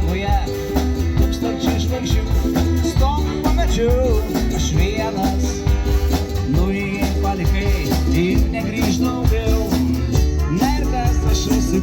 danguje tūkstančiai žvaigždžių. Stoviu po medžiu, aš vienas, nuėjai palikai ir negrįž daugiau. Na ir kas aš esu